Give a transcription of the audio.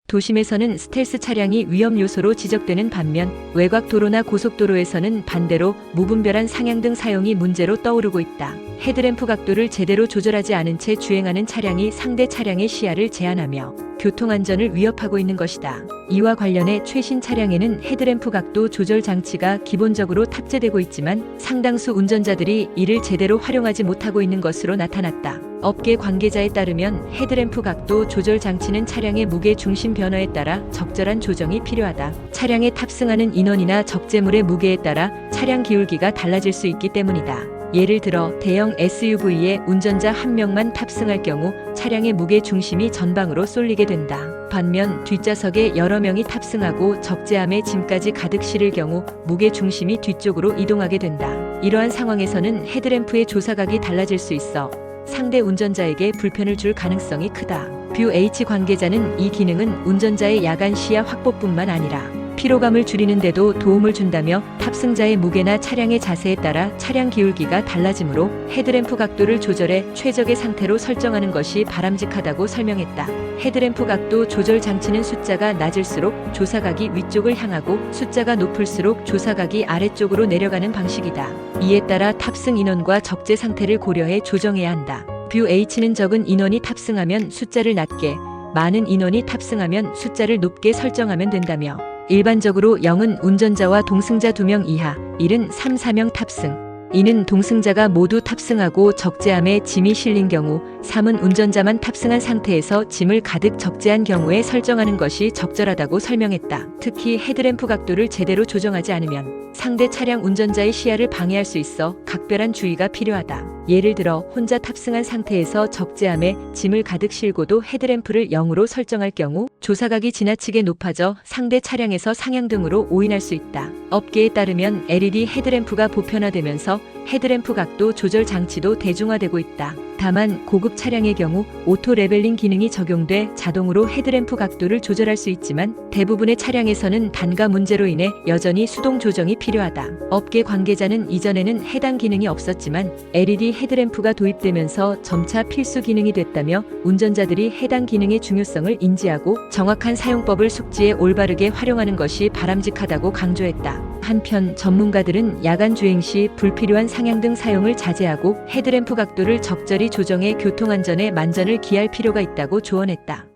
도심에서는 스텔스 차량이 위험 요소로 지적되는 반면 외곽 도로나 고속도로에서는 반대로 무분별한 상향등 사용이 문제로 떠오르고 있다. 헤드램프 각도를 제대로 조절하지 않은 채 주행하는 차량이 상대 차량의 시야를 제한하며 교통안전을 위협하고 있는 것이다. 이와 관련해 최신 차량에는 헤드램프 각도 조절 장치가 기본적으로 탑재되고 있지만 상당수 운전자들이 이를 제대로 활용하지 못하고 있는 것으로 나타났다. 업계 관계자에 따르면 헤드램프 각도 조절 장치는 차량의 무게 중심 변화에 따라 적절한 조정이 필요하다. 차량에 탑승하는 인원이나 적재물의 무게에 따라 차량 기울기가 달라질 수 있기 때문이다. 예를 들어 대형 SUV에 운전자 한 명만 탑승할 경우 차량의 무게 중심이 전방으로 쏠리게 된다. 반면 뒷좌석에 여러 명이 탑승하고 적재함에 짐까지 가득 실을 경우 무게 중심이 뒤쪽으로 이동하게 된다. 이러한 상황에서는 헤드램프의 조사각이 달라질 수 있어 상대 운전자에게 불편을 줄 가능성이 크다. 뷰 H 관계자는 이 기능은 운전자의 야간 시야 확보뿐만 아니라 피로감을 줄이는 데도 도움을 준다며 탑승자의 무게나 차량의 자세에 따라 차량 기울기가 달라지므로 헤드램프 각도를 조절해 최적의 상태로 설정하는 것이 바람직하다고 설명했다. 헤드램프 각도 조절 장치는 숫자가 낮을수록 조사각이 위쪽을 향하고 숫자가 높을수록 조사각이 아래쪽으로 내려가는 방식이다. 이에 따라 탑승 인원과 적재 상태를 고려해 조정해야 한다. 뷰 H는 적은 인원이 탑승하면 숫자를 낮게, 많은 인원이 탑승하면 숫자를 높게 설정하면 된다며 일반적으로 0은 운전자와 동승자 2명 이하, 1은 3, 4명 탑승, 2는 동승자가 모두 탑승하고 적재함에 짐이 실린 경우, 3은 운전자만 탑승한 상태에서 짐을 가득 적재한 경우에 설정하는 것이 적절하다고 설명했다. 특히 헤드램프 각도를 제대로 조정하지 않으면 상대 차량 운전자의 시야를 방해할 수 있어 각별한 주의가 필요하다. 예를 들어 혼자 탑승한 상태에서 적재함에 짐을 가득 실고도 헤드램프를 0으로 설정할 경우 조사각이 지나치게 높아져 상대 차량에서 상향등으로 오인할 수 있다. 업계에 따르면 LED 헤드램프가 보편화되면서 헤드램프 각도 조절 장치도 대중화되고 있다. 다만 고급 차량의 경우 오토 레벨링 기능이 적용돼 자동으로 헤드램프 각도를 조절할 수 있지만 대부분의 차량에서는 단가 문제로 인해 여전히 수동 조정이 필요하다. 업계 관계자는 이전에는 해당 기능이 없었지만 LED 헤드램프가 도입되면서 점차 필수 기능이 됐다며 운전자들이 해당 기능의 중요성을 인지하고 정확한 사용법을 숙지해 올바르게 활용하는 것이 바람직하다고 강조했다. 한편 전문가들은 야간 주행 시 불필요한 상향등 사용을 자제하고 헤드램프 각도를 적절히 조정해 교통안전에 만전을 기할 필요가 있다고 조언했다.